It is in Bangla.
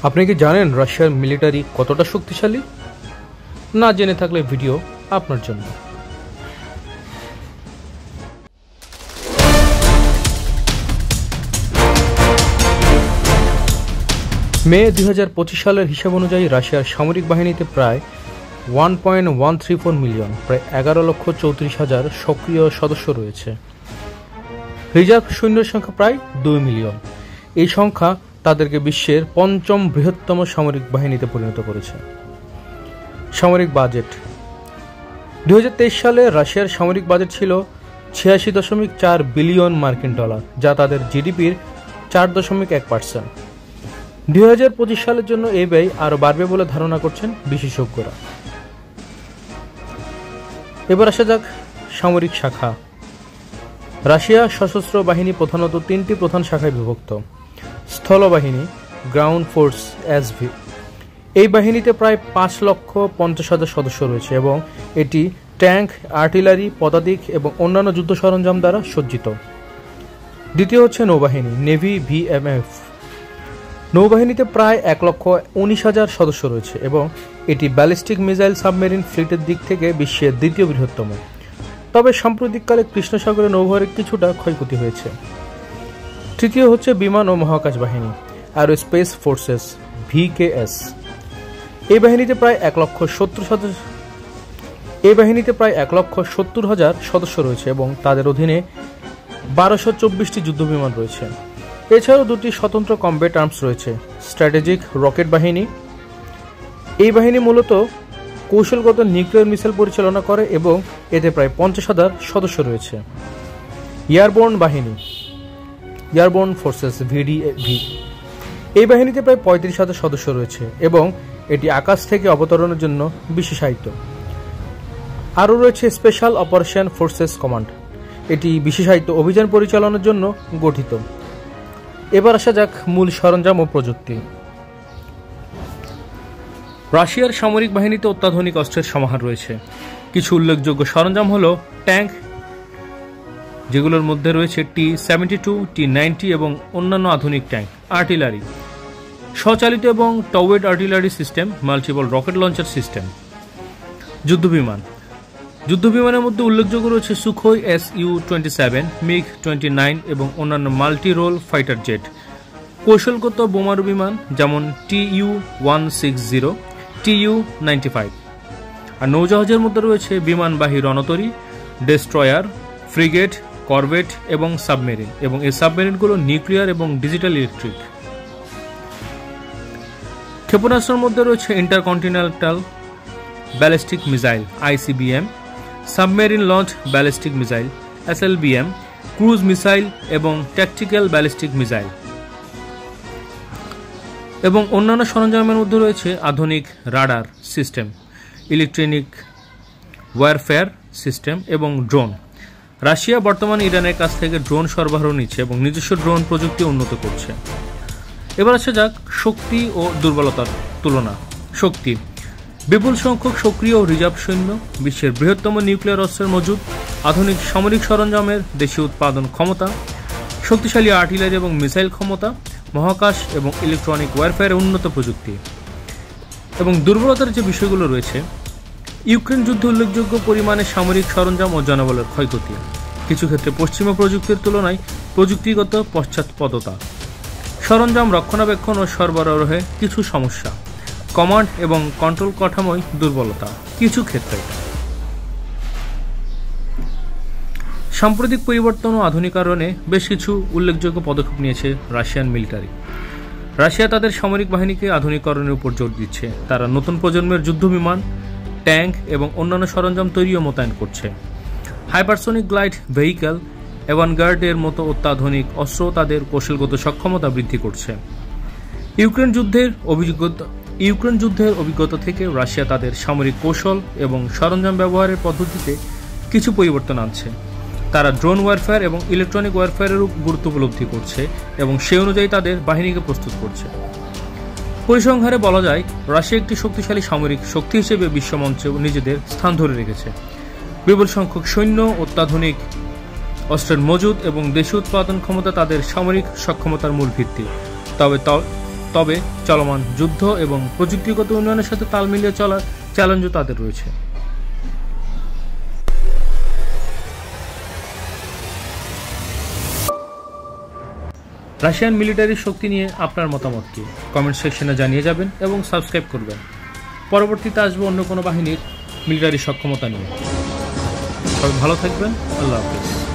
আপনি কি জানেন রাশিয়ার মিলিটারি কতটা শক্তিশালী? না জেনে থাকলে ভিডিও আপনার জন্য। মে 2025 সালের হিসাব অনুযায়ী রাশিয়ার সামরিক বাহিনীতে প্রায় 1.134 মিলিয়ন, প্রায় 11,34,000 সক্রিয় সদস্য রয়েছে। রিজার্ভ সৈন্যের সংখ্যা প্রায় 2 মিলিয়ন। এই সংখ্যা তাদেরকে বিশ্বের পঞ্চম বৃহত্তম সামরিক বাহিনীতে পরিণত করেছে। সামরিক বাজেট 2023 সালে রাশিয়ার সামরিক বাজেট ছিল 86.4 বিলিয়ন মার্কিন ডলার, যা তাদের জিডিপির 4.1%। 2025 সালের জন্য এই ব্যয় আরও বাড়বে বলে ধারণা করছেন বিশেষজ্ঞরা। এবার আসা যাক সামরিক শাখা। রাশিয়া সশস্ত্র বাহিনী প্রধানত 3টি প্রধান শাখায় বিভক্ত। স্থলবাহিনী, গ্রাউন্ড ফোর্স এসভি। এই বাহিনীতে প্রায় 5,50,000 সদস্য রয়েছে এবং এটি ট্যাঙ্ক, আর্টিলারি, পদাতিক এবং অন্যান্য যুদ্ধ সরঞ্জাম দ্বারা সজ্জিত। দ্বিতীয় হচ্ছে নৌবাহিনী, নেভি ভিএমএফ। নৌবাহিনীতে প্রায় 1,19,000 সদস্য রয়েছে এবং এটি ব্যালিস্টিক মিসাইল সাবমেরিন ফ্লিটের দিক থেকে বিশ্বের দ্বিতীয় বৃহত্তম। তবে সাম্প্রতিককালে কৃষ্ণ সাগরে নৌবহরের কিছুটা ক্ষয়ক্ষতি হয়েছে। তৃতীয় হচ্ছে বিমান ও মহাকাশ বাহিনী, অ্যারোস্পেস ফোর্সেস ভিকেএস। এই বাহিনীতে প্রায় 1,70,000 সদস্য রয়েছে এবং তাদের অধীনে 1224টি যুদ্ধবিমান রয়েছে। এছাড়াও 2টি স্বতন্ত্র কমব্যাট আর্মস রয়েছে, স্ট্র্যাটেজিক রকেট বাহিনী। এই বাহিনী মূলত কৌশলগত নিউক্লিয়ার মিসাইল পরিচালনা করে এবং এতে প্রায় 50,000 সদস্য রয়েছে। এয়ারবোর্ন বাহিনী, এয়ারবোর্ন ফোর্সেস ভিডিভি। এই বাহিনীতে প্রায় 35,000 সদস্য রয়েছে এবং এটি আকাশ থেকে অবতরণের জন্য বিশেষায়িত। আরও রয়েছে স্পেশাল অপারেশন ফোর্সেস কমান্ড। এটি বিশেষায়িত অভিযান পরিচালনার জন্য গঠিত। এবার আসা যাক মূল সরঞ্জাম ও প্রযুক্তি। রাশিয়ার সামরিক বাহিনীতে অত্যাধুনিক অস্ত্রের সমাহার রয়েছে। কিছু উল্লেখযোগ্য সরঞ্জাম হল ট্যাঙ্ক, যেগুলোর মধ্যে রয়েছে T-72, T-90 এবং অন্যান্য আধুনিক ট্যাঙ্ক। আর্টিলারি, স্বচালিত এবং towed artillery system, multiple rocket launcher system. যুদ্ধবিমান, যুদ্ধবিমানের মধ্যে উল্লেখযোগ্য রয়েছে সুখোই Su-27, MiG-29 এবং অন্যান্য মাল্টি রোল ফাইটার জেট। কৌশলগত বোমারু বিমান যেমন Tu-160, Tu-95। আর নৌজাহাজের মধ্যে রয়েছে বিমানবাহী রণতরী, ডেস্ট্রয়ার, ফ্রিগেট, করভেট এবং সাবমেরিন, এবং এই সাবমেরিনগুলো নিউক্লিয়ার এবং ডিজিটাল ইলেকট্রিক। ক্ষেপণাস্ত্রের মধ্যে রয়েছে intercontinental ballistic missile ICBM, submarine launch ballistic missile SLBM, cruise missile এবং ট্যাকটিক্যাল ব্যালিস্টিক মিসাইল। এবং অন্যান্য সরঞ্জামের মধ্যে রয়েছে আধুনিক radar system, electronic warfare system এবং ড্রোন। রাশিয়া বর্তমানে ইরানের কাছ থেকে ড্রোন সরবরাহ নিচ্ছে এবং নিজস্ব ড্রোন প্রযুক্তি উন্নত করছে। এবার আসা যাক শক্তি ও দুর্বলতার তুলনা। শক্তি, বিপুল সংখ্যক সক্রিয় ও রিজার্ভ সৈন্য, বিশ্বের বৃহত্তম নিউক্লিয়ার অস্ত্রের মজুদ, আধুনিক সামরিক সরঞ্জামের দেশীয় উৎপাদন ক্ষমতা, শক্তিশালী আর্টিলারি এবং মিসাইল ক্ষমতা, মহাকাশ এবং ইলেকট্রনিক ওয়ারফেয়ারের উন্নত প্রযুক্তি। এবং দুর্বলতার যে বিষয়গুলো রয়েছে, ইউক্রেন যুদ্ধে উল্লেখযোগ্য পরিমাণে সামরিক সরঞ্জাম ও জনবলের ক্ষয়ক্ষতি, কিছু ক্ষেত্রে পশ্চিমা প্রযুক্তির তুলনায় প্রযুক্তিগত পশ্চাৎপদতা, সরঞ্জাম রক্ষণাবেক্ষণ ও সরবরাহে কিছু সমস্যা, কমান্ড এবং কন্ট্রোল কাঠামোয় দুর্বলতা কিছু ক্ষেত্রে। সাম্প্রতিক পরিবর্তন ও আধুনিকায়নে বেশ কিছু উল্লেখযোগ্য পদক্ষেপ নিয়েছে রাশিয়ান মিলিটারি। রাশিয়া তাদের সামরিক বাহিনীকে আধুনিকরণের উপর জোর দিচ্ছে। তারা নতুন প্রজন্মের যুদ্ধবিমান, ট্যাঙ্ক এবং অন্যান্য সরঞ্জাম তৈরি ও মোতায়েন করছে। হাইপারসোনিক গ্লাইড ভেহিক্যাল, অ্যাভানগার্ডের মতো অত্যাধুনিক অস্ত্র তাদের কৌশলগত সক্ষমতা বৃদ্ধি করছে। ইউক্রেন যুদ্ধের অভিজ্ঞতা থেকে রাশিয়া তাদের সামরিক কৌশল এবং সরঞ্জাম ব্যবহারের পদ্ধতিতে কিছু পরিবর্তন আনছে। তারা ড্রোন ওয়ারফেয়ার এবং ইলেকট্রনিক ওয়ারফেয়ারের গুরুত্ব উপলব্ধি করছে এবং সেই অনুযায়ী তাদের বাহিনীকে প্রস্তুত করছে। পরিসংহারে বলা যায়, রাশিয়া একটি শক্তিশালী সামরিক শক্তি হিসেবে বিশ্বমঞ্চে নিজেদের স্থান ধরে রেখেছে। বিপুল সংখ্যক সৈন্য, অত্যাধুনিক অস্ত্রের মজুদ এবং দেশীয় উৎপাদন ক্ষমতা তাদের সামরিক সক্ষমতার মূল ভিত্তি। তবে তবে চলমান যুদ্ধ এবং প্রযুক্তিগত উন্নয়নের সাথে তাল মিলিয়ে চলার চ্যালেঞ্জও তাদের রয়েছে। রাশিয়ান মিলিটারির শক্তি নিয়ে আপনার মতামত কি? কমেন্ট সেকশনে জানিয়ে যাবেন এবং সাবস্ক্রাইব করবেন। পরবর্তীতে আসবে অন্য কোনো বাহিনীর মিলিটারি সক্ষমতা নিয়ে। সবাই ভালো থাকবেন। আল্লাহ হাফেজ।